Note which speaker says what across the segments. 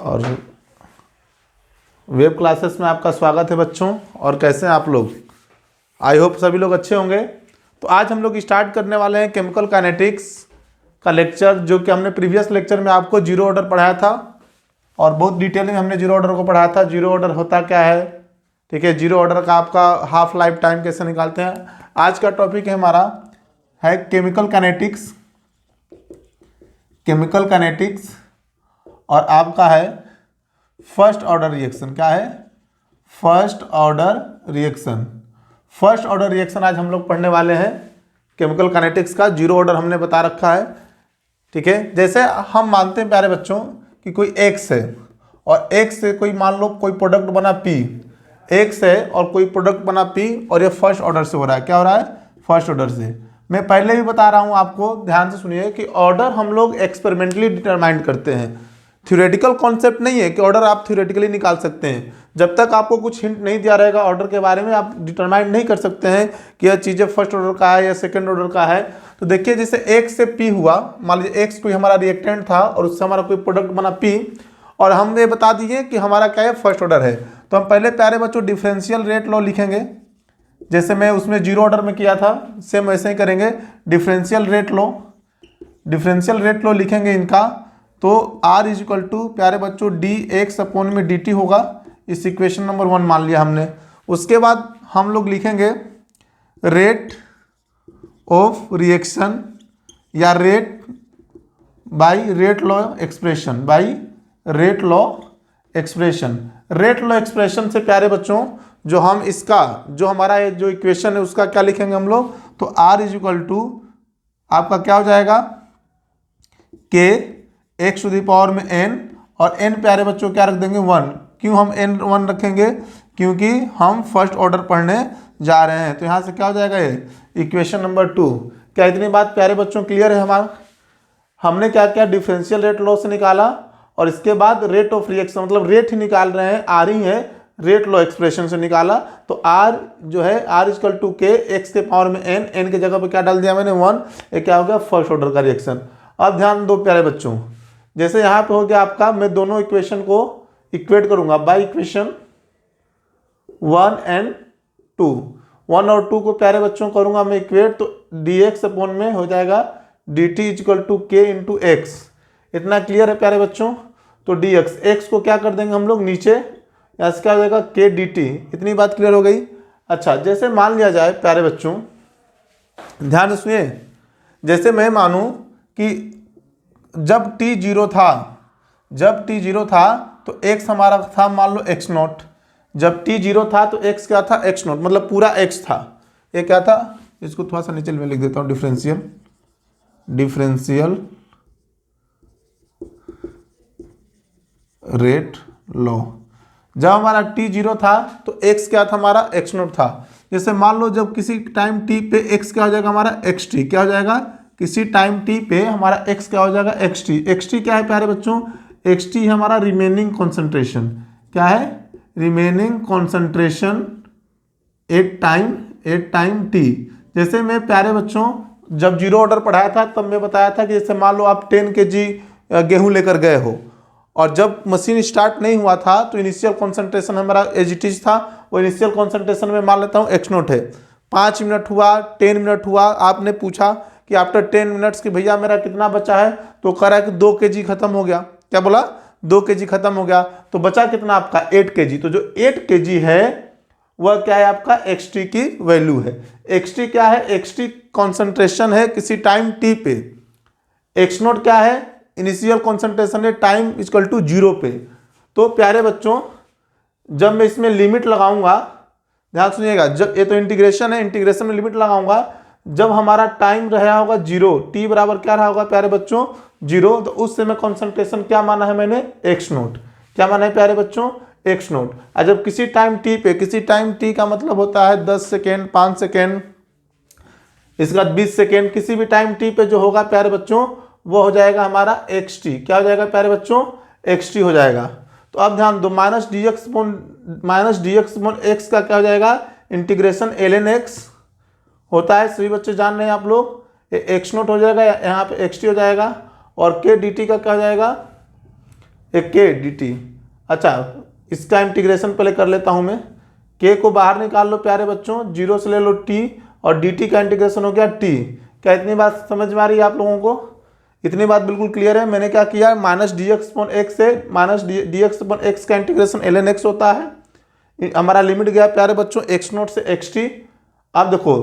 Speaker 1: और web classes में आपका स्वागत है बच्चों। और कैसे हैं आप लोग? आई होप सभी लोग अच्छे होंगे। तो आज हम लोग स्टार्ट करने वाले हैं केमिकल काइनेटिक्स का लेक्चर, जो कि हमने प्रीवियस लेक्चर में आपको जीरो ऑर्डर पढ़ाया था और बहुत डिटेल में हमने जीरो ऑर्डर को पढ़ाया था। जीरो ऑर्डर होता क्या है, ठीक है, जीरो ऑर्डर का आपका हाफ लाइफ टाइम कैसे निकालते हैं। आज का टॉपिक है हमारा है केमिकल काइनेटिक्स, केमिकल काइनेटिक्स और आपका है फर्स्ट ऑर्डर रिएक्शन। क्या है? First order reaction. First order reaction आज हम लोग पढ़ने वाले हैं केमिकल काइनेटिक्स का। जीरो ऑर्डर हमने बता रखा है, ठीक है। जैसे हम मानते हैं प्यारे बच्चों कि कोई एक्स है और एक्स से कोई मान लो कोई प्रोडक्ट बना पी, एक्स है और कोई प्रोडक्ट बना पी और ये फर्स्ट ऑर्डर से हो रहा है। क्या हो रहा है? फर्स्ट ऑर्डर से। मैं पहले भी बता रहा हूं आपको, ध्यान से सुनिए कि ऑर्डर हम लोग एक्सपेरिमेंटली डिटरमाइन करते हैं। थ्योरेटिकल कॉन्सेप्ट नहीं है कि ऑर्डर आप थ्योरेटिकली निकाल सकते हैं। जब तक आपको कुछ हिंट नहीं दिया रहेगा ऑर्डर के बारे में, आप डिटरमाइन नहीं कर सकते हैं कि यह चीज़ें फर्स्ट ऑर्डर का है या सेकंड ऑर्डर का है। तो देखिए, जैसे एक्स से पी हुआ, मान लीजिए एक्स कोई हमारा रिएक्टेंट था और उससे हमारा कोई प्रोडक्ट बना पी और हम ये बता दिए कि हमारा क्या है, फर्स्ट ऑर्डर है। तो हम पहले प्यारे बच्चों डिफरेंशियल रेट लॉ लिखेंगे, जैसे मैं उसमें जीरो ऑर्डर में किया था, सेम वैसे ही करेंगे। Differential rate law, differential rate law लिखेंगे इनका। तो R इज इक्वल टू प्यारे बच्चों डी एक्स अपॉन में dt होगा। इस इक्वेशन नंबर 1 मान लिया हमने। उसके बाद हम लोग लिखेंगे रेट ऑफ रिएक्शन या rate by rate law expression, by rate law expression. Rate law expression से प्यारे बच्चों जो हम इसका जो हमारा ये जो इक्वेशन है उसका क्या लिखेंगे हम लोग, तो R इज इक्वल टू आपका क्या हो जाएगा, के एक्स टू द पावर में n, और n प्यारे बच्चों क्या रख देंगे, 1। क्यों हम n 1 रखेंगे? क्योंकि हम फर्स्ट ऑर्डर पढ़ने जा रहे हैं। तो यहाँ से क्या हो जाएगा, ये इक्वेशन नंबर 2। क्या इतनी बात प्यारे बच्चों क्लियर है हमारा? हमने क्या किया, डिफरेंशियल रेट लॉ से निकाला और इसके बाद रेट ऑफ रिएक्शन, मतलब रेट ही निकाल रहे हैं, आर ही है, रेट लॉ एक्सप्रेशन से निकाला। तो आर जो है are equal to K x के पावर में n, n की जगह पे क्या डाल दिया मैंने, 1। ये क्या हो गया, फर्स्ट ऑर्डर का रिएक्शन। अब ध्यान दो प्यारे बच्चों, जैसे यहाँ पे हो गया आपका, मैं दोनों इक्वेशन को इक्वेट करूंगा बाय इक्वेशन 1 एंड 2। 1 और 2 को प्यारे बच्चों करूंगा मैं इक्वेट, तो dx अपॉन में हो जाएगा dt इक्वल टू के इंटू एक्स। इतना क्लियर है प्यारे बच्चों? तो dx, x को क्या कर देंगे हम लोग नीचे, यहाँ से क्या हो जाएगा के dt। इतनी बात क्लियर हो गई। अच्छा, जैसे मान लिया जाए प्यारे बच्चों, ध्यान से सुनिए, जैसे मैं मानूं कि जब t 0 था, जब t 0 था तो x हमारा था मान लो x नॉट। जब t 0 था तो x क्या था, x नॉट, मतलब पूरा x था। ये क्या था, इसको थोड़ा सा नीचे में लिख देता हूँ, डिफरेंशियल, डिफरेंशियल रेट लॉ। जब हमारा t 0 था तो x क्या था, हमारा x नॉट था। जैसे मान लो जब किसी टाइम t पे x क्या हो जाएगा, हमारा xt क्या हो जाएगा, किसी टाइम t पे हमारा x क्या हो जाएगा, xt। xt क्या है प्यारे बच्चों, xt है हमारा रिमेनिंग कॉन्सेंट्रेशन। क्या है? Remaining concentration at time t। जैसे मैं प्यारे बच्चों जब जीरो ऑर्डर पढ़ाया था तब मैं बताया था कि जैसे मान लो आप 10 kg गेहूं लेकर गए हो और जब मशीन स्टार्ट नहीं हुआ था तो इनिशियल कॉन्सेंट्रेशन हमारा एज इट इज था। वो इनिशियल कॉन्सेंट्रेशन में मान लेता हूँ x नोट है। 5 मिनट हुआ, 10 मिनट हुआ, आपने पूछा कि आफ्टर 10 मिनट्स कि भैया मेरा कितना बचा है, तो कह रहा है कि 2 kg खत्म हो गया। क्या बोला? 2 kg खत्म हो गया। तो बचा कितना आपका, 8 kg। तो जो 8 kg है वह क्या है, आपका xt की वैल्यू है। xt क्या है, xt कॉन्सेंट्रेशन है किसी टाइम t पे। x नोट क्या है, इनिशियल कॉन्सेंट्रेशन है टाइम इक्वल टू 0 पे। तो प्यारे बच्चों जब मैं इसमें लिमिट लगाऊंगा, ध्यान सुनिएगा, जब ये तो इंटीग्रेशन है, इंटीग्रेशन में लिमिट लगाऊंगा, जब हमारा टाइम रहा होगा 0, t बराबर क्या रहा होगा प्यारे बच्चों, 0, तो उस समय कॉन्सेंट्रेशन क्या माना है मैंने, x नोट। क्या माना है प्यारे बच्चों, x नोट। और जब किसी टाइम t पे, किसी टाइम t का मतलब होता है 10 सेकेंड, 5 सेकेंड, इसके बाद 20 सेकेंड, किसी भी टाइम t पे जो होगा प्यारे बच्चों वो हो जाएगा हमारा xt। क्या हो जाएगा प्यारे बच्चों, xt हो जाएगा। तो अब ध्यान दो, माइनस डी एक्स एक्स का क्या हो जाएगा, इंटीग्रेशन ln x होता है, सभी बच्चे जान रहे हैं आप लोग। x नोट हो जाएगा, यहाँ पे xt हो जाएगा, और k dt का क्या हो जाएगा, एक के डी टी। अच्छा, इसका इंटीग्रेशन पहले कर लेता हूँ मैं। के को बाहर निकाल लो प्यारे बच्चों, जीरो से ले लो टी, और डी टी का इंटीग्रेशन हो गया टी। क्या इतनी बात समझ में आ रही है आप लोगों को? इतनी बात बिल्कुल क्लियर है। मैंने क्या किया, minus D x upon x से minus D x upon x का इंटीग्रेशन एल एन एक्स होता है। हमारा लिमिट गया प्यारे बच्चों एक्स नोट से एक्स टी। अब देखो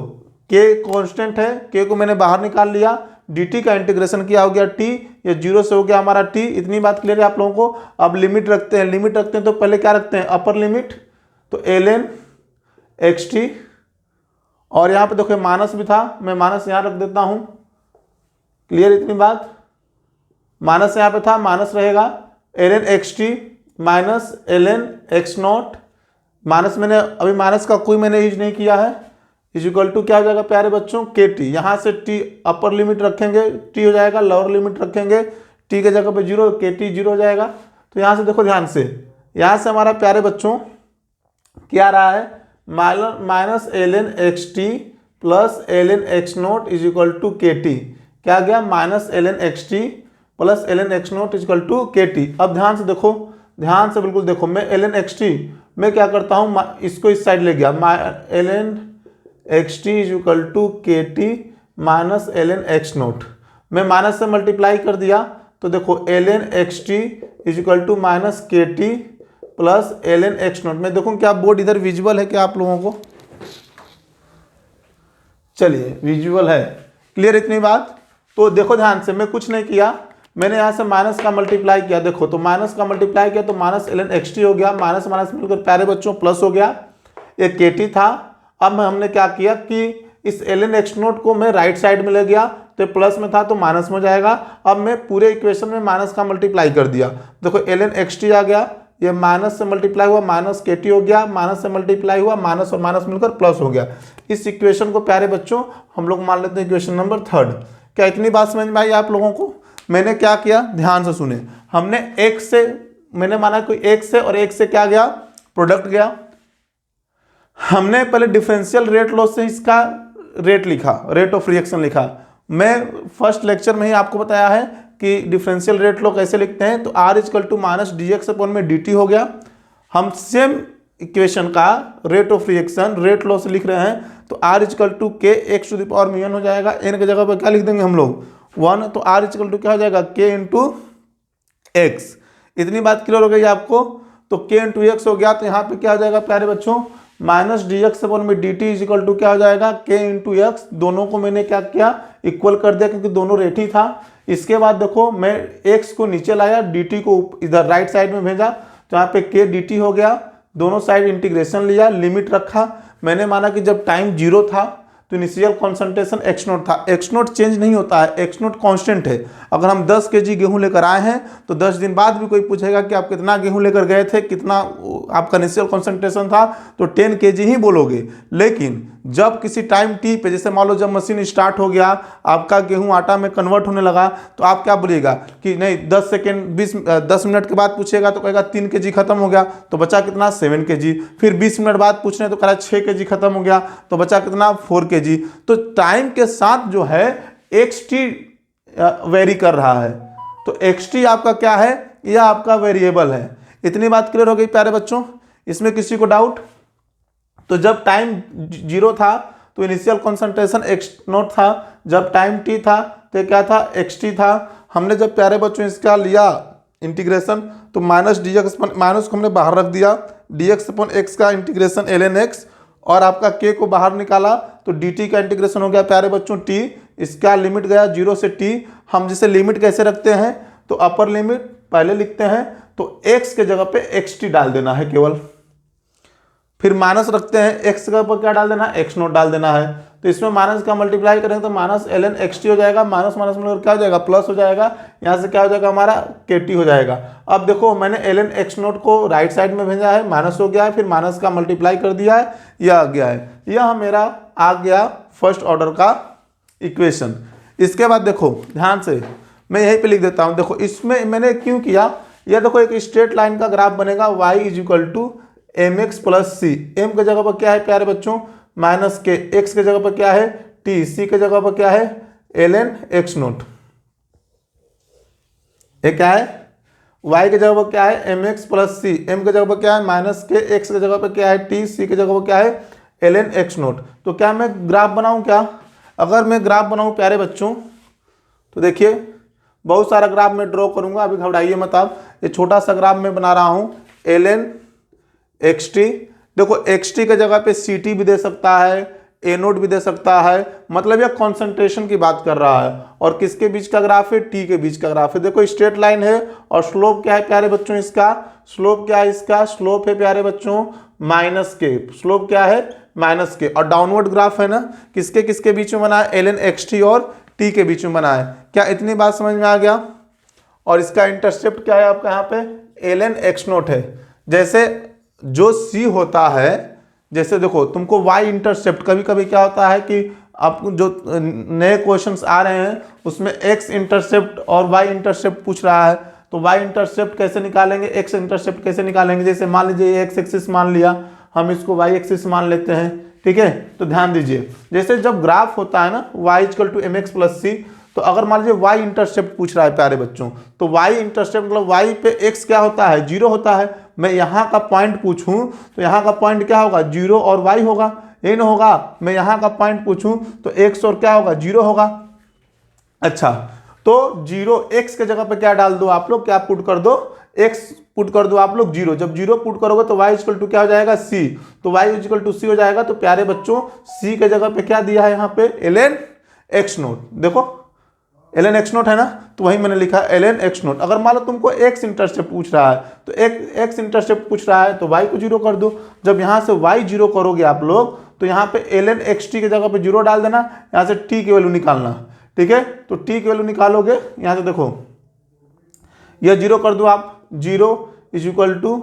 Speaker 1: के कांस्टेंट है, के को मैंने बाहर निकाल लिया, dt का इंटीग्रेशन किया हो गया t, ये जीरो से हो गया हमारा t। इतनी बात क्लियर है आप लोगों को? अब लिमिट रखते हैं, लिमिट रखते हैं तो पहले क्या रखते हैं, अपर लिमिट, तो ln xt, और यहाँ पे देखो माइनस भी था, मैं माइनस यहाँ रख देता हूँ। क्लियर इतनी बात? माइनस यहाँ पे था, माइनस रहेगा, ln xt minus ln x not, minus मैंने अभी माइनस का कोई मैंने यूज नहीं किया है, इज इक्वल टू क्या हो जाएगा प्यारे बच्चों, के टी। यहाँ से टी अपर लिमिट रखेंगे टी हो जाएगा, लोअर लिमिट रखेंगे टी के जगह पे जीरो, के टी जीरो हो जाएगा। तो यहाँ से देखो ध्यान से, यहाँ से हमारा प्यारे बच्चों क्या रहा है, minus L N x T plus L N x naught is equal to के टी। क्या गया, minus L N x T plus L N x naught is equal to के टी। अब ध्यान से देखो, ध्यान से बिल्कुल देखो, मैं एल एन एक्स टी मैं क्या करता हूँ, इसको इस साइड ले गया, l N x t is equal to के t minus L N x naught, मैं माइनस से मल्टीप्लाई कर दिया, तो देखो l N x t is equal to minus के t plus L N x naught. मैं देखूँ क्या बोर्ड इधर विजुअल है क्या आप लोगों को? चलिए विजुअल है, क्लियर इतनी बात? तो देखो ध्यान से, मैं कुछ नहीं किया, मैंने यहाँ से माइनस का मल्टीप्लाई किया, देखो तो माइनस का मल्टीप्लाई किया तो minus L N x T हो गया, माइनस माइनस मिलकर प्यारे बच्चों प्लस हो गया, एक के टी था। अब हमने क्या किया कि इस एल एन एक्स नोट को मैं राइट साइड में ले गया, तो प्लस में था तो माइनस में जाएगा। अब मैं पूरे इक्वेशन में माइनस का मल्टीप्लाई कर दिया, देखो एल एन एक्स टी आ गया, ये माइनस से मल्टीप्लाई हुआ माइनस के टी हो गया, माइनस से मल्टीप्लाई हुआ माइनस और माइनस मिलकर प्लस हो गया। इस इक्वेशन को प्यारे बच्चों हम लोग मान लेते हैं इक्वेशन नंबर थर्ड। क्या इतनी बात समझ में आई आप लोगों को? मैंने क्या किया, ध्यान से सुने, हमने एक से, मैंने माना कोई एक से और एक से क्या गया, प्रोडक्ट गया। हमने पहले डिफरेंशियल रेट लॉस से इसका रेट लिखा, रेट ऑफ रिएक्शन लिखा। मैं फर्स्ट लेक्चर में ही आपको बताया है कि डिफरेंशियल रेट लॉ कैसे लिखते हैं, तो R is equal to minus D x upon में डी टी हो गया। हम सेम इक्वेशन का rate of reaction rate law से लिख रहे हैं, तो R is equal to K X to the power में एन हो जाएगा, एन की जगह पर क्या लिख देंगे हम लोग, वन, तो आर इजकल टू क्या हो जाएगा, के इंटू एक्स। इतनी बात क्लियर हो गई आपको? तो के इंटू एक्स हो गया, तो यहाँ पे क्या हो जाएगा प्यारे बच्चों, माइनस डी एक्स अपॉन में D T is equal to क्या हो जाएगा, के इंटू एक्स। दोनों को मैंने क्या किया, इक्वल कर दिया, क्योंकि दोनों रेट ही था। इसके बाद देखो मैं एक्स को नीचे लाया, डी टी को इधर राइट साइड में भेजा, तो यहाँ पे के डी टी हो गया। दोनों साइड इंटीग्रेशन लिया, लिमिट रखा। मैंने माना कि जब टाइम जीरो था तो इनिशियल कॉन्सेंट्रेशन एक्स नोट था, एक्स नोट चेंज नहीं होता है, एक्स नोट कांस्टेंट है। अगर हम 10 केजी गेहूं लेकर आए हैं तो 10 दिन बाद भी कोई पूछेगा कि आप कितना गेहूं लेकर गए थे, कितना आपका इनिशियल कॉन्सेंट्रेशन था, तो 10 केजी ही बोलोगे। लेकिन जब किसी टाइम टी पे, जैसे मान लो जब मशीन स्टार्ट हो गया, आपका गेहूं आटा में कन्वर्ट होने लगा, तो आप क्या बोलिएगा कि नहीं 10 मिनट के बाद पूछेगा तो कहेगा 3 केजी खत्म हो गया, तो बचा कितना 7 केजी। फिर 20 मिनट बाद पूछने तो कह रहा 6 केजी खत्म हो गया, तो बचा कितना 4 केजी। तो टाइम के साथ जो है एक्स टी वेरी कर रहा है, तो एक्स टी आपका क्या है, यह आपका वेरिएबल है। इतनी बात क्लियर हो गई प्यारे बच्चों? इसमें किसी को डाउट? तो जब टाइम जीरो था तो इनिशियल कॉन्सेंट्रेशन एक्स नोट था, जब टाइम टी था तो क्या था, एक्स टी था। हमने जब प्यारे बच्चों इसका लिया इंटीग्रेशन, तो माइनस डी एक्स, माइनस को हमने बाहर रख दिया, डी एक्स अपॉन एक्स का इंटीग्रेशन एल एन एक्स, और आपका के को बाहर निकाला तो डी टी का इंटीग्रेशन हो गया प्यारे बच्चों टी। इसका लिमिट गया जीरो से टी। हम जिसे लिमिट कैसे रखते हैं, तो अपर लिमिट पहले लिखते हैं, तो एक्स के जगह पे एक्स टी डाल देना है केवल, फिर माइनस रखते हैं, एक्स के ऊपर क्या डाल देना है, एक्स नोट डाल देना है। तो इसमें माइनस का मल्टीप्लाई करेंगे तो minus L N x T हो जाएगा, माइनस माइनस मिलकर क्या हो जाएगा, प्लस हो जाएगा। यहाँ से क्या हो जाएगा हमारा, के टी हो जाएगा। अब देखो मैंने एल एन एक्स नोट को राइट साइड में भेजा है, माइनस हो गया है, फिर माइनस का मल्टीप्लाई कर दिया है, यह आ गया है। यह मेरा आ गया फर्स्ट ऑर्डर का इक्वेशन। इसके बाद देखो ध्यान से, मैं यहीं पे लिख देता हूँ। देखो इसमें मैंने क्यों किया, यह देखो एक स्ट्रेट लाइन का ग्राफ बनेगा, y is equal to M x plus C. M के जगह पर क्या है प्यारे बच्चों, माइनस के, एक्स के जगह पर क्या है टी, सी के जगह पर क्या है एल एन एक्स नोट। ये क्या है y के जगह पर क्या है M x plus C, M के जगह पर क्या है माइनस के, एक्स के जगह पर क्या है टी, सी के जगह पर क्या है ln x नोट। तो क्या मैं ग्राफ बनाऊं क्या? अगर मैं ग्राफ बनाऊं प्यारे बच्चों तो देखिए बहुत सारा ग्राफ मैं ड्रॉ करूंगा, अभी घबराइए मत आप। ये छोटा सा ग्राफ मैं बना रहा हूं ln xt। देखो xt के जगह पे ct भी दे सकता है, ए नोट भी दे सकता है, मतलब यह कॉन्सेंट्रेशन की बात कर रहा है। और किसके बीच का ग्राफ है? टी के बीच का ग्राफ है। देखो स्ट्रेट लाइन है और स्लोप क्या है प्यारे बच्चों इसका? स्लोप क्या है इसका? स्लोप है प्यारे बच्चों माइनस के। स्लोप क्या है? माइनस के। और डाउनवर्ड ग्राफ है ना, किसके किसके बीच में बना है? ln xt और टी के बीच में बना है। क्या इतनी बात समझ में आ गया? और इसका इंटरसेप्ट क्या है आपका यहाँ पे? ln x नोट है। जैसे जो c होता है, जैसे देखो तुमको y इंटरसेप्ट, कभी कभी क्या होता है कि आप जो नए क्वेश्चंस आ रहे हैं उसमें x इंटरसेप्ट और y इंटरसेप्ट पूछ रहा है, तो y इंटरसेप्ट कैसे निकालेंगे, x इंटरसेप्ट कैसे निकालेंगे? जैसे मान लीजिए ये x एक्सिस मान लिया, हम इसको y एक्सिस मान लेते हैं, ठीक है। तो ध्यान दीजिए जैसे जब ग्राफ होता है ना y equal to M x plus c, तो अगर मान लीजिए y इंटरसेप्ट पूछ रहा है प्यारे बच्चों, तो y इंटरसेप्ट मतलब y पे x क्या होता है? 0 होता है। मैं यहाँ का पॉइंट पूछूं तो यहाँ का पॉइंट क्या होगा? 0 और y होगा, ये ना होगा। मैं यहाँ का पॉइंट पूछूं तो x और क्या होगा? 0 होगा। अच्छा, तो 0 x के जगह पे क्या डाल दो आप लोग? क्या पुट कर दो? x पुट कर दो आप लोग 0। जब 0 पुट करोगे तो y इक्वल टू क्या हो जाएगा? c। तो y इक्वल टू c हो जाएगा। तो प्यारे बच्चों c के जगह पे क्या दिया है यहाँ पे? ln x note. देखो ln x नोट है ना, तो वही मैंने लिखा ln x नोट। अगर मान लो तुमको x इंटरसेप्ट पूछ रहा है तो x इंटरसेप्ट पूछ रहा है तो y को 0 कर दो। जब यहाँ से y 0 करोगे आप लोग तो यहाँ पे ln xt के जगह पे 0 डाल देना, यहाँ से t की वैल्यू निकालना, ठीक है। तो t की वैल्यू निकालोगे, यहाँ से देखो यह 0 कर दो आप, 0 इज इक्वल टू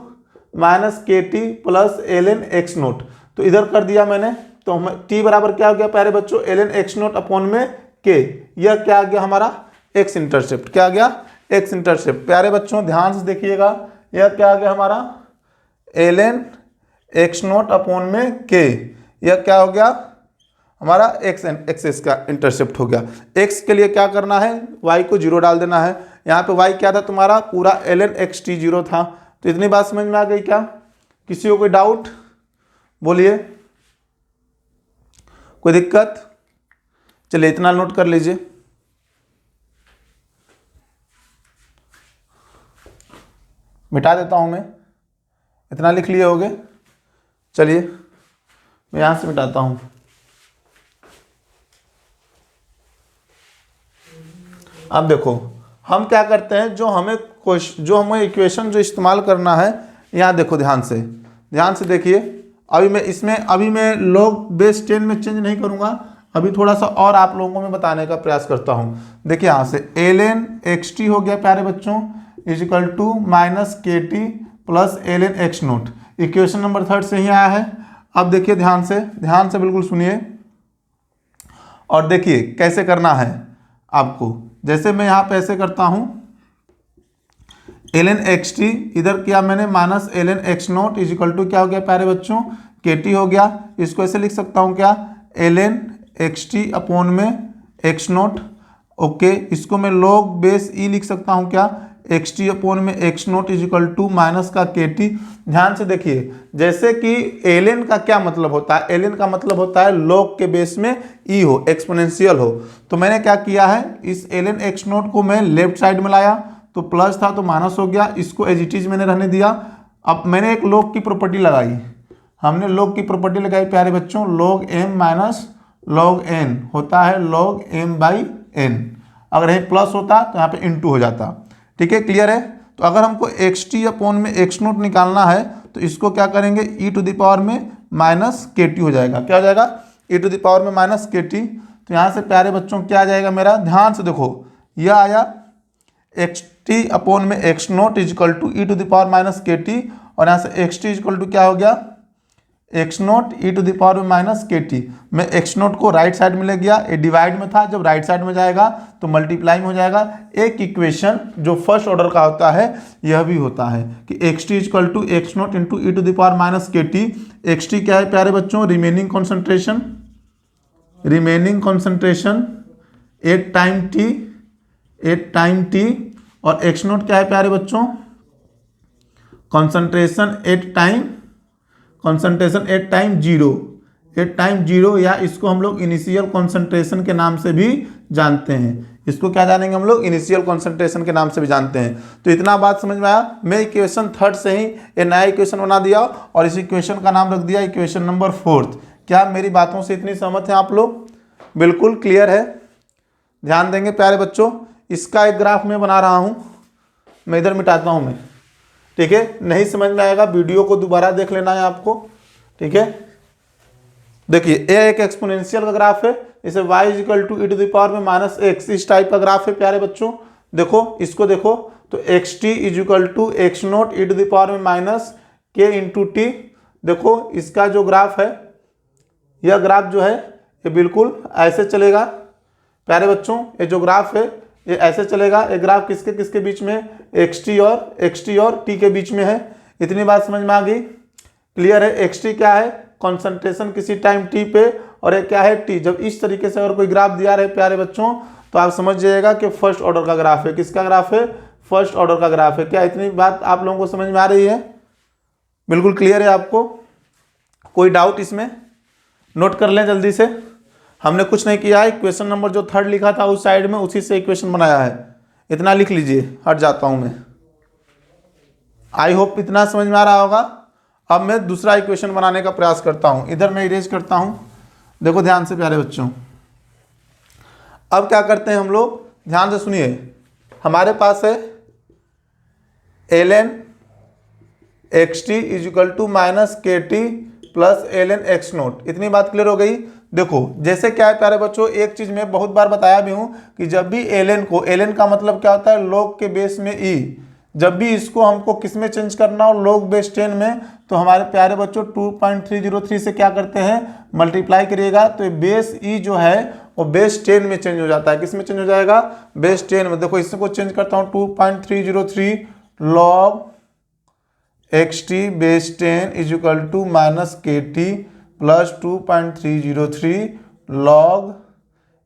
Speaker 1: माइनस के t plus ln x note. तो इधर कर दिया मैंने, तो हम t बराबर क्या हो गया प्यारे बच्चों? ln x नोट अपॉन में k। यह क्या आ गया हमारा? x intercept. क्या आ गया? x intercept. प्यारे बच्चों ध्यान से देखिएगा, यह क्या आ गया हमारा? ln x नोट अपॉन में k। यह क्या हो गया हमारा? x एक्सिस का इंटरसेप्ट हो गया। x के लिए क्या करना है? y को 0 डाल देना है। यहाँ पे y क्या था तुम्हारा? पूरा ln xt 0 था। तो इतनी बात समझ में आ गई क्या? किसी को कोई डाउट बोलिए, कोई दिक्कत? चलिए इतना नोट कर लीजिए। मिटा देता हूं मैं, इतना लिख लिए होगे। चलिए मैं यहां से मिटाता हूं। अब देखो हम क्या करते हैं, जो हमें इक्वेशन जो इस्तेमाल करना है, यहाँ देखो ध्यान से देखिए। अभी मैं लॉग बेस 10 में चेंज नहीं करूँगा, अभी थोड़ा सा और आप लोगों को मैं बताने का प्रयास करता हूँ। देखिए यहाँ से ln xt हो गया प्यारे बच्चों इज इक्वल टू माइनस के t plus ln x note. Equation number 3 से ही आया है। अब देखिए ध्यान से बिल्कुल सुनिए और देखिए कैसे करना है आपको। जैसे मैं यहाँ पे ऐसे करता हूँ ln xt, इधर किया मैंने minus ln x naught is equal to क्या हो गया प्यारे बच्चों? kt हो गया। इसको ऐसे लिख सकता हूँ क्या? ln xt अपॉन में x नोट। ओके, इसको मैं लॉग बेस ई लिख सकता हूँ क्या? xt अपॉन में x naught is equal to minus का kt। ध्यान से देखिए, जैसे कि ln का क्या मतलब होता है? ln का मतलब होता है लॉग के बेस में e हो, एक्सपोनेंशियल हो। तो मैंने क्या किया है, इस ln x नोट को मैं लेफ्ट साइड में लाया, तो प्लस था तो माइनस हो गया, इसको एज इट इज मैंने रहने दिया। अब मैंने एक लॉग की प्रॉपर्टी लगाई, हमने लॉग की प्रॉपर्टी लगाई प्यारे बच्चों, log m minus log n होता है log m बाई n। अगर यही प्लस होता तो यहाँ पे इंटू हो जाता, ठीक है, क्लियर है। तो अगर हमको xt अपॉन में x नोट निकालना है तो इसको क्या करेंगे? e टू द पावर में माइनस के टी हो जाएगा। क्या हो जाएगा? e टू द पावर में माइनस के टी। तो यहाँ से प्यारे बच्चों क्या आ जाएगा मेरा? ध्यान से देखो, यह आया xt अपॉन में x naught is equal to E to the power minus के टी, और यहाँ से xt इज इक्वल टू क्या हो गया? x naught E to the power में माइनस के टी। मैं x नोट को राइट साइड में ले गया, ये डिवाइड में था, जब राइट साइड में जाएगा तो मल्टीप्लाई में हो जाएगा। एक इक्वेशन जो फर्स्ट ऑर्डर का होता है यह भी होता है कि xt equal to X naught into E to the power minus के टी। एक्स टी क्या है प्यारे बच्चों? Remaining concentration at time T, और एक्स नोट क्या है प्यारे बच्चों? कॉन्सेंट्रेशन एट टाइम जीरो, या इसको हम लोग इनिशियल कॉन्सेंट्रेशन के नाम से भी जानते हैं। इसको क्या जानेंगे हम लोग? इनिशियल कॉन्सेंट्रेशन के नाम से भी जानते हैं। तो इतना बात समझ में आया। मैं इक्वेशन 3 से ही एक नया इक्वेशन बना दिया और इस इक्वेशन का नाम रख दिया इक्वेशन नंबर 4। क्या मेरी बातों से इतनी सहमत हैं आप लोग? बिल्कुल क्लियर है। ध्यान देंगे प्यारे बच्चों, इसका एक ग्राफ मैं बना रहा हूं, मैं इधर मिटाता हूं मैं, ठीक है? नहीं समझ में आएगा वीडियो को दोबारा देख लेना है आपको, ठीक है? देखिए ये एक एक्सपोनेंशियल का ग्राफ है, इसे y = -x इस टाइप का ग्राफ है प्यारे बच्चों। देखो इसको देखो तो xt = x0 e -k × t। देखो इसका जो ग्राफ है, यह ग्राफ जो है ये बिल्कुल ऐसे चलेगा प्यारे बच्चों। ये जो ग्राफ है ये ऐसे चलेगा। ये ग्राफ किसके किसके बीच में? xt और t के बीच में है। इतनी बात समझ में आ गई? क्लियर है? xt क्या है? कॉन्सेंट्रेशन किसी टाइम t पे, और ये क्या है? t। जब इस तरीके से अगर कोई ग्राफ दिया रहे प्यारे बच्चों तो आप समझ जाइएगा कि फर्स्ट ऑर्डर का ग्राफ है। किसका ग्राफ है? फर्स्ट ऑर्डर का ग्राफ है। क्या इतनी बात आप लोगों को समझ में आ रही है? बिल्कुल क्लियर है आपको? कोई डाउट इसमें? नोट कर लें जल्दी से। हमने कुछ नहीं किया है, क्वेश्चन नंबर जो 3 लिखा था उस साइड में उसी से इक्वेशन बनाया है। इतना लिख लीजिए, हट जाता हूं मैं। आई होप इतना समझ में आ रहा होगा। अब मैं दूसरा इक्वेशन बनाने का प्रयास करता हूं। इधर मैं इरेज करता हूं, देखो ध्यान से प्यारे बच्चों। अब क्या करते हैं हम लोग, ध्यान से सुनिए। हमारे पास है ln xt = -kt + ln x0। इतनी बात क्लियर हो गई? देखो जैसे क्या है प्यारे बच्चों, एक चीज मैं बहुत बार बताया भी हूं कि जब भी ln का मतलब क्या होता है? log के बेस में e। जब भी इसको हमको किस में चेंज करना हो? log बेस 10 में। तो हमारे प्यारे बच्चों 2.303 से क्या करते हैं? मल्टीप्लाई करिएगा तो ये बेस e जो है वो बेस 10 में चेंज हो जाता है। किस में चेंज हो जाएगा? बेस 10 में। देखो इसको चेंज करता हूँ, 2.303 log xt base 10 = -kt + 2.303 log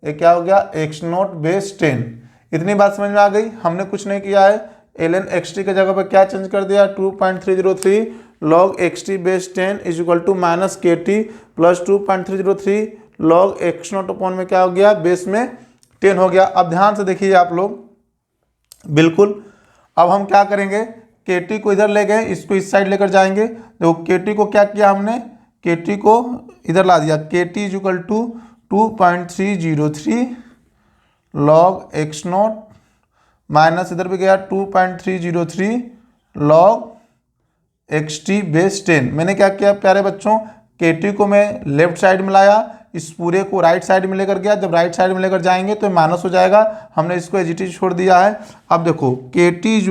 Speaker 1: ये क्या हो गया? x0 base 10। इतनी बात समझ में आ गई? हमने कुछ नहीं किया है, ln xt के जगह पर क्या चेंज कर दिया? 2.303 log xt base 10 = -kt + 2.303 log x0 upon में क्या हो गया? बेस में 10 हो गया। अब ध्यान से देखिए आप लोग, बिल्कुल। अब हम क्या करेंगे? kt को इधर ले गए, इसको इस साइड लेकर जाएंगे। देखो kt को क्या किया हमने? kt को इधर ला दिया। kt = 2.303 log x0 माइनस इधर भी गया 2.303 log xt बेस 10। मैंने क्या किया प्यारे बच्चों? kt को मैं लेफ्ट साइड में लाया, इस पूरे को राइट साइड में लेकर गया। जब राइट साइड में लेकर जाएंगे तो माइनस हो जाएगा। हमने इसको एज इट इज छोड़ दिया है। अब देखो kt =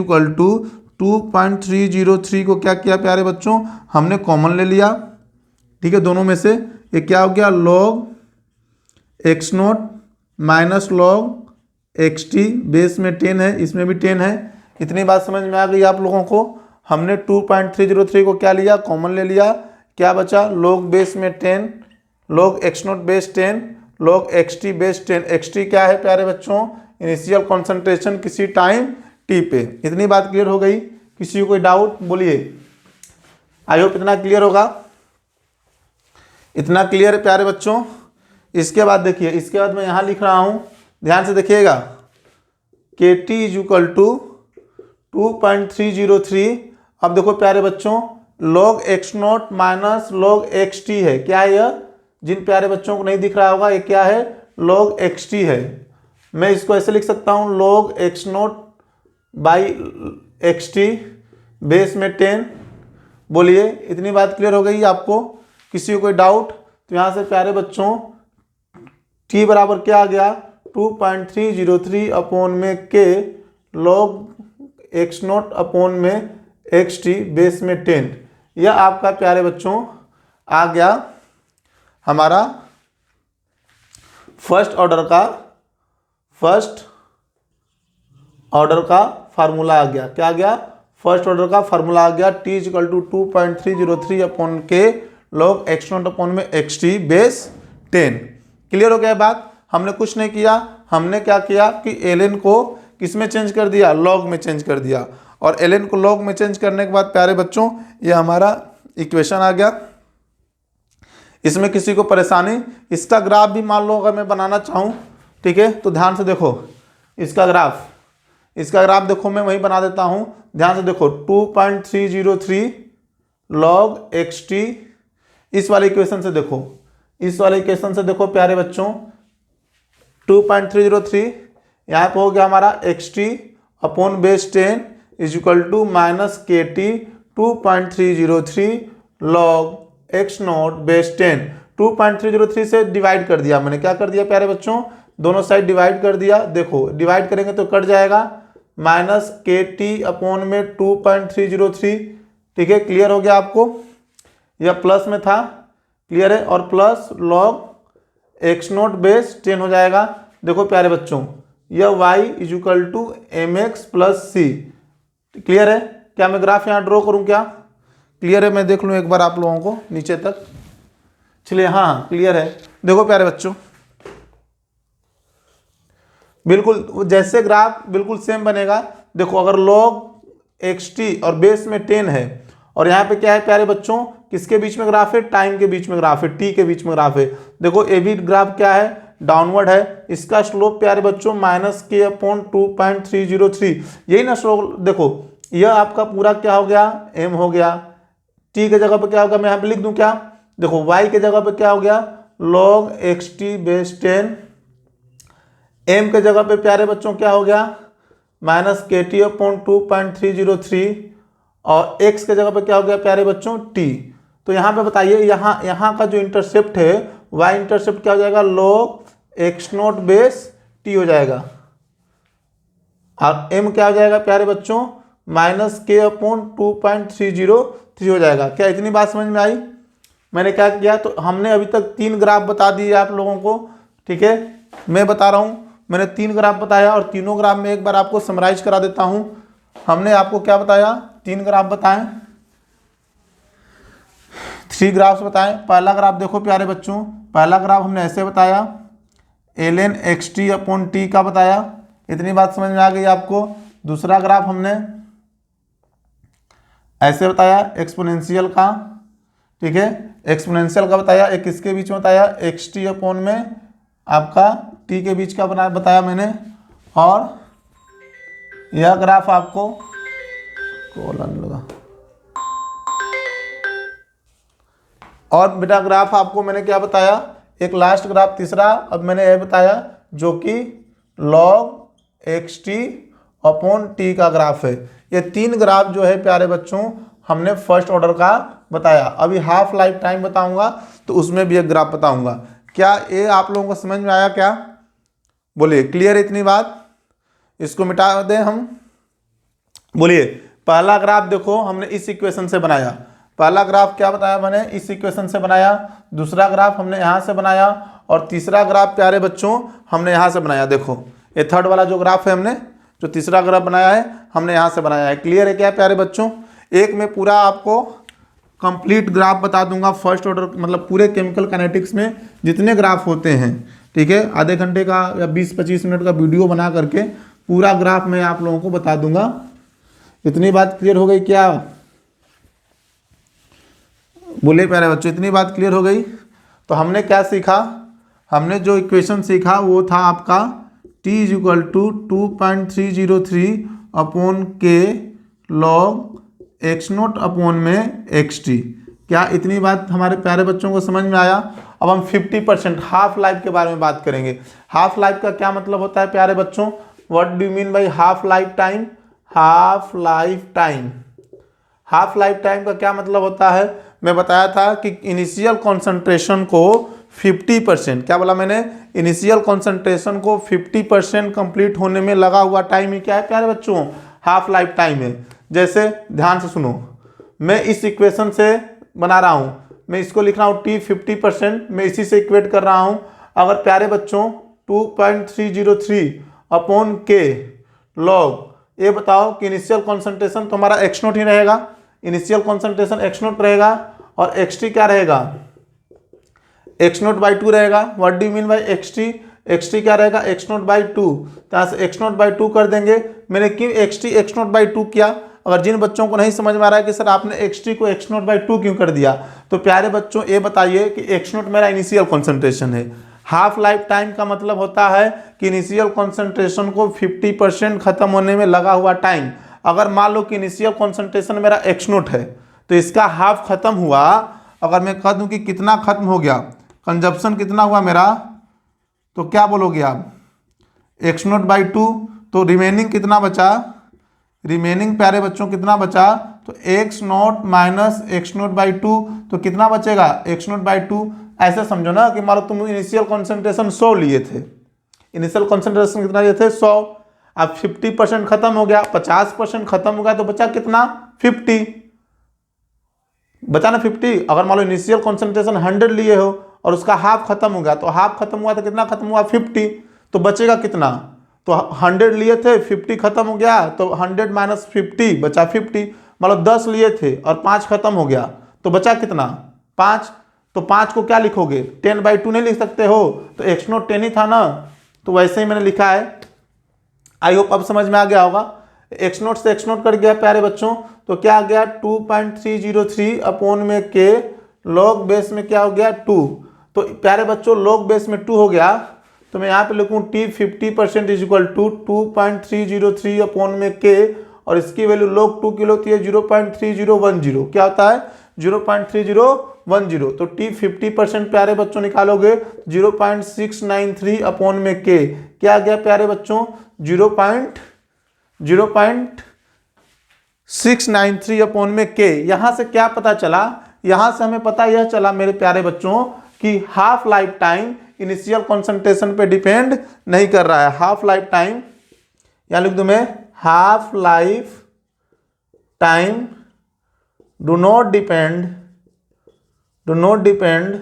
Speaker 1: 2.303 को क्या किया प्यारे बच्चों? हमने कॉमन ले लिया, ठीक है, दोनों में से। ये क्या हो गया? log x0 minus log xt base में 10 है, इसमें भी 10 है। इतनी बात समझ में आ गई आप लोगों को? हमने 2.303 को क्या लिया? कॉमन ले लिया। क्या बचा? log बेस में 10 log x0 base 10 log xt base 10। xt क्या है प्यारे बच्चों? इनिशियल कॉन्सेंट्रेशन किसी टाइम t पे। इतनी बात क्लियर हो गई? किसी को कोई डाउट बोलिए। आई होप इतना क्लियर होगा। इतना क्लियर है प्यारे बच्चों? इसके बाद देखिए, इसके बाद मैं यहां लिख रहा हूं, ध्यान से देखिएगा। kt = 2.303। अब देखो प्यारे बच्चों, log x0 minus log xt है। क्या है यह? जिन प्यारे बच्चों को नहीं दिख रहा होगा, ये क्या है? log xt है। मैं इसको ऐसे लिख सकता हूं, log x0 by xt base में 10। बोलिए इतनी बात क्लियर हो गई आपको? किसी को कोई डाउट? तो यहां से प्यारे बच्चों t बराबर क्या आ गया? 2.303 अपॉन में k log x0 अपॉन में xt बेस में 10। यह आपका प्यारे बच्चों आ गया हमारा फर्स्ट ऑर्डर का फार्मूला आ गया। क्या आ गया? फर्स्ट ऑर्डर का फार्मूला आ गया। t = 2.303 upon K log x0 upon में xt बेस 10। क्लियर हो गया बात? हमने कुछ नहीं किया, हमने क्या किया कि ln को किस में चेंज कर दिया? log में चेंज कर दिया। और ln को log में चेंज करने के बाद प्यारे बच्चों ये हमारा इक्वेशन आ गया। इसमें किसी को परेशानी, इसका ग्राफ भी मान लो अगर मैं बनाना चाहूँ, ठीक है, तो ध्यान से देखो इसका ग्राफ देखो, मैं वही बना देता हूँ, ध्यान से देखो 2.303 log xt, इस वाले इक्वेशन से देखो, प्यारे बच्चों 2.303 यहाँ पे हो गया हमारा xt upon base 10 is equal to minus के t 2.303 log x naught base 10। 2.303 से डिवाइड कर दिया मैंने, क्या कर दिया प्यारे बच्चों, दोनों साइड डिवाइड कर दिया। देखो डिवाइड करेंगे तो कट जाएगा, माइनस के टी अपॉन में 2.303, ठीक है, क्लियर हो गया आपको, यह प्लस में था, क्लियर है, और plus log x naught base 10 हो जाएगा। देखो प्यारे बच्चों यह y is equal to M x plus C, clear है। क्या मैं ग्राफ यहाँ ड्रॉ करूँ क्या, क्लियर है, मैं देख लूँ एक बार आप लोगों को नीचे तक, चलिए हाँ क्लियर है। देखो प्यारे बच्चों बिल्कुल जैसे ग्राफ बिल्कुल सेम बनेगा। देखो अगर log xt और बेस में 10 है और यहाँ पे क्या है प्यारे बच्चों, किसके बीच में ग्राफ है, टाइम के बीच में ग्राफ है, टी के बीच में ग्राफ है। देखो ए बी ग्राफ क्या है, डाउनवर्ड है, इसका स्लोप प्यारे बच्चों माइनस के अपॉन 2.303, यही ना स्लोप। देखो यह आपका पूरा क्या हो गया, m हो गया, t के जगह पे क्या होगा, मैं यहाँ पे लिख दूं क्या, देखो y के जगह पे क्या हो गया log xt बेस 10, m के जगह पे प्यारे बच्चों क्या हो गया माइनस के टी अपॉन 2.303, और x के जगह पे क्या हो गया प्यारे बच्चों t। तो यहाँ पे बताइए यहाँ का जो इंटरसेप्ट है y इंटरसेप्ट क्या हो जाएगा, log x naught base t हो जाएगा, और m क्या हो जाएगा प्यारे बच्चों माइनस के अपॉन 2.303 हो जाएगा। क्या इतनी बात समझ में आई। मैंने क्या किया, तो हमने अभी तक 3 ग्राफ बता दिए आप लोगों को, ठीक है, मैं बता रहा हूँ, मैंने 3 ग्राफ बताया और तीनों ग्राफ में एक बार आपको समराइज करा देता हूँ। हमने आपको क्या बताया, 3 ग्राफ बताएं, 3 ग्राफ्स बताएं। पहला ग्राफ देखो प्यारे बच्चों, पहला ग्राफ हमने ऐसे बताया, ln xt अपॉन टी का बताया, इतनी बात समझ में आ गई आपको। दूसरा ग्राफ हमने ऐसे बताया एक्सपोनेंशियल का, ठीक है, एक्सपोनेंशियल का बताया, एक इसके बीच में बताया xt अपॉन में आपका t के बीच का बताया मैंने, और यह ग्राफ आपको कॉल आने लगा, और बेटा ग्राफ आपको मैंने क्या बताया, एक लास्ट ग्राफ तीसरा अब मैंने यह बताया जो कि log xt अपॉन टी का ग्राफ है। ये 3 ग्राफ जो है प्यारे बच्चों हमने फर्स्ट ऑर्डर का बताया। अभी हाफ लाइफ टाइम बताऊंगा तो उसमें भी एक ग्राफ बताऊंगा। क्या ये आप लोगों को समझ में आया क्या, बोलिए क्लियर है इतनी बात, इसको मिटा दें हम, बोलिए। पहला ग्राफ देखो हमने इस इक्वेशन से बनाया, पहला ग्राफ क्या बताया मैंने, इस इक्वेशन से बनाया, दूसरा ग्राफ हमने यहाँ से बनाया, और तीसरा ग्राफ प्यारे बच्चों हमने यहाँ से बनाया। देखो ये थर्ड वाला जो ग्राफ है हमने जो तीसरा ग्राफ बनाया है हमने यहाँ से बनाया है। क्लियर है क्या प्यारे बच्चों। एक में पूरा आपको कंप्लीट ग्राफ बता दूंगा फर्स्ट ऑर्डर, मतलब पूरे केमिकल काइनेटिक्स में जितने ग्राफ होते हैं, ठीक है, आधे घंटे का या 20-25 मिनट का वीडियो बना करके पूरा ग्राफ मैं आप लोगों को बता दूंगा। इतनी बात क्लियर हो गई क्या, बोले प्यारे बच्चों, इतनी बात क्लियर हो गई। तो हमने क्या सीखा, हमने जो इक्वेशन सीखा वो था आपका t is equal to 2.303 upon K log x naught upon में xt। क्या इतनी बात हमारे प्यारे बच्चों को समझ में आया। अब हम 50% हाफ लाइफ के बारे में बात करेंगे। हाफ लाइफ का क्या मतलब होता है प्यारे बच्चों, what do you mean by half life time. Half life time, half life time का क्या मतलब होता है, मैं बताया था कि इनिशियल कॉन्सेंट्रेशन को 50%, क्या बोला मैंने, इनिशियल कॉन्सेंट्रेशन को 50% कंप्लीट होने में लगा हुआ टाइम ही क्या है प्यारे बच्चों, हाफ लाइफ टाइम है। जैसे ध्यान से सुनो, मैं इस इक्वेशन से बना रहा हूँ, मैं इसको लिख रहा हूँ t 50%, मैं इसी से इक्वेट कर रहा हूँ। अगर प्यारे बच्चों 2.303 अपॉन के लॉग, ये बताओ कि इनिशियल कॉन्सेंट्रेशन तो हमारा x नोट ही रहेगा, इनिशियल कॉन्सेंट्रेशन x नोट रहेगा, और xt क्या रहेगा, x नोट बाई 2 रहेगा। What do you mean by xt क्या रहेगा, x नोट बाई 2, तो यहाँ से x नोट बाई 2 कर देंगे। मैंने क्यों x नोट बाई 2 किया, अगर जिन बच्चों को नहीं समझ में आ रहा है कि सर आपने xt को x0/2 क्यों कर दिया, तो प्यारे बच्चों ये बताइए कि x0 मेरा इनिशियल कॉन्सेंट्रेशन है। हाफ लाइफ टाइम का मतलब होता है कि इनिशियल कॉन्सेंट्रेशन को 50% खत्म होने में लगा हुआ टाइम। अगर मान लो कि इनिशियल कॉन्सेंट्रेशन मेरा x0 है तो इसका हाफ खत्म हुआ। अगर मैं कह दूं कि कितना खत्म हो गया, कंजप्शन कितना हुआ मेरा, तो क्या बोलोगे आप, x0/2, तो रिमेनिंग कितना बचा, रिमेनिंग प्यारे बच्चों कितना बचा, तो x0 माइनस x0/2, तो कितना बचेगा x0/2। ऐसे समझो ना कि मान लो तुम इनिशियल कॉन्सेंट्रेशन 100 लिए थे, इनिशियल कॉन्सेंट्रेशन कितना लिए थे 100, अब 50% खत्म हो गया, 50% खत्म हो गया तो बचा कितना 50, बचा ना 50। अगर मान लो इनिशियल कॉन्सेंट्रेशन 100 लिए हो और उसका हाफ खत्म हो गया, तो हाफ खत्म हुआ तो कितना खत्म हुआ 50, तो बचेगा कितना, तो 100 लिए थे 50 खत्म हो गया तो 100 माइनस 50 बचा 50। मान लो 10 लिए थे और 5 खत्म हो गया तो बचा कितना 5, तो 5 को क्या लिखोगे 10/2 नहीं लिख सकते हो, तो x0 10 ही था ना, तो वैसे ही मैंने लिखा है। आई होप अब समझ में आ गया होगा। x0 से x0 कट गया प्यारे बच्चों, तो क्या आ गया 2.303 अपॉन में के, लॉग बेस में क्या हो गया 2, तो प्यारे बच्चों लॉग बेस में 2 हो गया, तो मैं यहाँ पे लिखूँ t 50% is equal to 2.303 upon में के, और इसकी वैल्यू log 2 की होती है 0.3010, क्या होता है 0.3010, तो t 50% प्यारे बच्चों निकालोगे 0.693 अपॉन में के, क्या आ गया प्यारे बच्चों 0.693 अपॉन में के। यहां से क्या पता चला, यहां से हमें पता यह चला मेरे प्यारे बच्चों कि half life time initial concentration पे डिपेंड नहीं कर रहा है। हाफ लाइफ टाइम, यहां लिख दूं मैं, half life time do not depend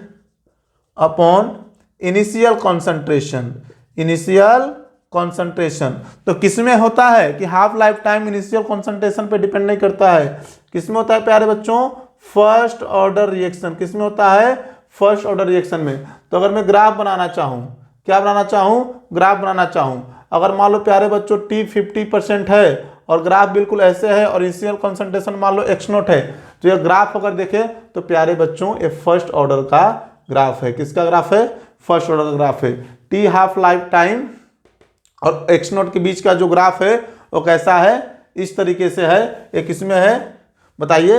Speaker 1: upon initial concentration. Initial concentration तो किसमें होता है कि half life time initial concentration पे डिपेंड नहीं करता है, किसमें होता है प्यारे बच्चों, फर्स्ट ऑर्डर रिएक्शन। किसमें होता है, फर्स्ट ऑर्डर रिएक्शन में। तो अगर मैं ग्राफ बनाना चाहूं, क्या बनाना चाहूं, ग्राफ बनाना चाहूं, अगर मान लो प्यारे बच्चों t 50% है और ग्राफ बिल्कुल ऐसे है और इनिशियल कॉन्सेंट्रेशन मान लो x0 है, तो यह ग्राफ अगर देखें तो प्यारे बच्चों ये फर्स्ट ऑर्डर का ग्राफ है। किसका ग्राफ है, फर्स्ट ऑर्डर का ग्राफ है। t हाफ लाइफ टाइम और x0 के बीच का जो ग्राफ है वो कैसा है, इस तरीके से है। ये किसमें है बताइए,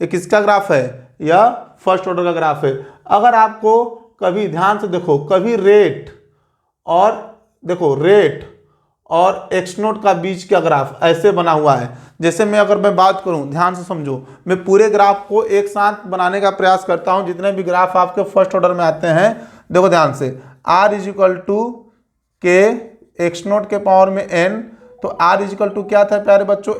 Speaker 1: ये किसका ग्राफ है, यह फर्स्ट ऑर्डर का ग्राफ है। अगर आपको कभी ध्यान से देखो, कभी रेट और x0 का बीच का ग्राफ ऐसे बना हुआ है, जैसे अगर मैं बात करूं, ध्यान से समझो, मैं पूरे ग्राफ को एक साथ बनाने का प्रयास करता हूं, जितने भी ग्राफ आपके फर्स्ट ऑर्डर में आते हैं, देखो ध्यान से, r इज इक्वल टू के x0 के पावर में n, तो r इज इक्वल टू क्या था प्यारे बच्चों,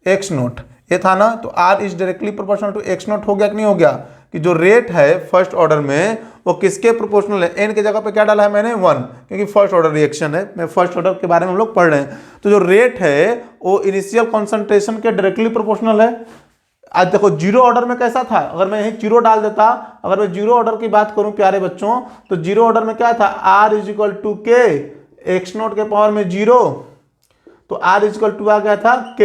Speaker 1: x0 ये था ना, तो r is directly proportional to x0 हो गया कि नहीं हो गया, कि जो रेट है फर्स्ट ऑर्डर में वो किसके प्रोपोर्शनल है, n के जगह पे क्या डाला है मैंने 1, क्योंकि फर्स्ट ऑर्डर रिएक्शन है, मैं फर्स्ट ऑर्डर के बारे में हम लोग पढ़ रहे हैं। तो जो रेट है वो इनिशियल कॉन्सेंट्रेशन के डायरेक्टली प्रोपोर्शनल है। आज देखो जीरो ऑर्डर में कैसा था, अगर मैं यही जीरो डाल देता, अगर मैं जीरो ऑर्डर की बात करूं प्यारे बच्चों, तो जीरो ऑर्डर में क्या था, r इज इक्वल टू के x0 के पावर में 0, तो r इज इक्वल टू आ गया था k।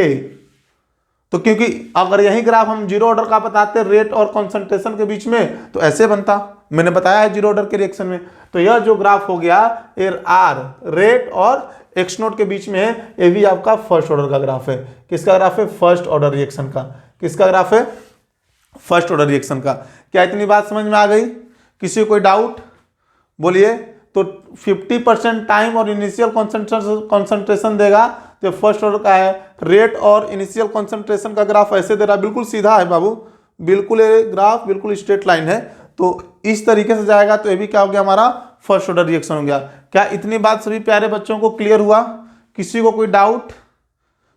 Speaker 1: तो क्योंकि अगर यही ग्राफ हम जीरो ऑर्डर का बताते रेट और कॉन्सेंट्रेशन के बीच में, तो ऐसे बनता, मैंने बताया है जीरो ऑर्डर के रिएक्शन में। तो यह जो ग्राफ हो गया ये r रेट और x0 के बीच में है, ये भी आपका फर्स्ट ऑर्डर का ग्राफ है। किसका ग्राफ है, फर्स्ट ऑर्डर रिएक्शन का। किसका ग्राफ है, फर्स्ट ऑर्डर रिएक्शन का। क्या इतनी बात समझ में आ गई, किसी को कोई डाउट बोलिए। तो 50% टाइम और इनिशियल कॉन्सेंट्रेशन देगा, तो फर्स्ट ऑर्डर का है। रेट और इनिशियल कॉन्सेंट्रेशन का ग्राफ ऐसे दे रहा है, बिल्कुल सीधा है बाबू, बिल्कुल ये ग्राफ बिल्कुल स्ट्रेट लाइन है, तो इस तरीके से जाएगा, तो ये भी क्या हो गया हमारा फर्स्ट ऑर्डर रिएक्शन हो गया। क्या इतनी बात सभी प्यारे बच्चों को क्लियर हुआ, किसी को कोई डाउट,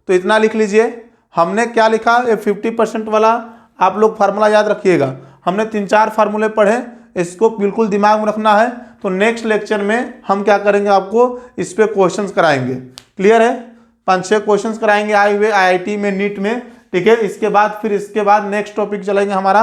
Speaker 1: तो इतना लिख लीजिए। हमने क्या लिखा, ये 50% वाला आप लोग फार्मूला याद रखिएगा, हमने 3-4 फार्मूले पढ़े, इसको बिल्कुल दिमाग में रखना है। तो नेक्स्ट लेक्चर में हम क्या करेंगे, आपको इस पे क्वेश्चंस कराएंगे। क्लियर है, 5-6 क्वेश्चंस कराएंगे आए हुए IIT में, नीट में, ठीक है। इसके बाद नेक्स्ट टॉपिक चलेंगे हमारा,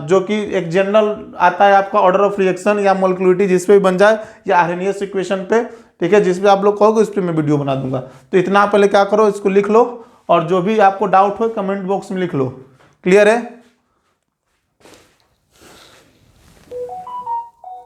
Speaker 1: जो कि एक जनरल आता है आपका ऑर्डर ऑफ रिएक्शन या मोलिकुलरिटी, जिस पे भी बन जाए, या आर्हेनियस इक्वेशन पे, ठीक है, जिस पे आप लोग कहोगे उस पर मैं वीडियो बना दूंगा। तो इतना पहले क्या करो, इसको लिख लो और जो भी आपको डाउट हो कमेंट बॉक्स में लिख लो। क्लियर है?